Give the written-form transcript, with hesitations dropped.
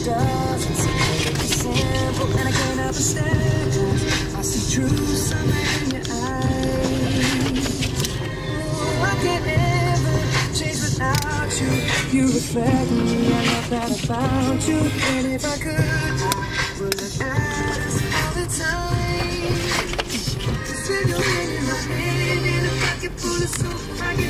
doesn't seem to be simple, and I can't understand. I see truth somewhere in your eyes. Oh, I can't ever change without you. You reflect me, I love that about you. And if I could, I would look at us all the time. 'Cause when you're in my head, in a pocket full of soap, I get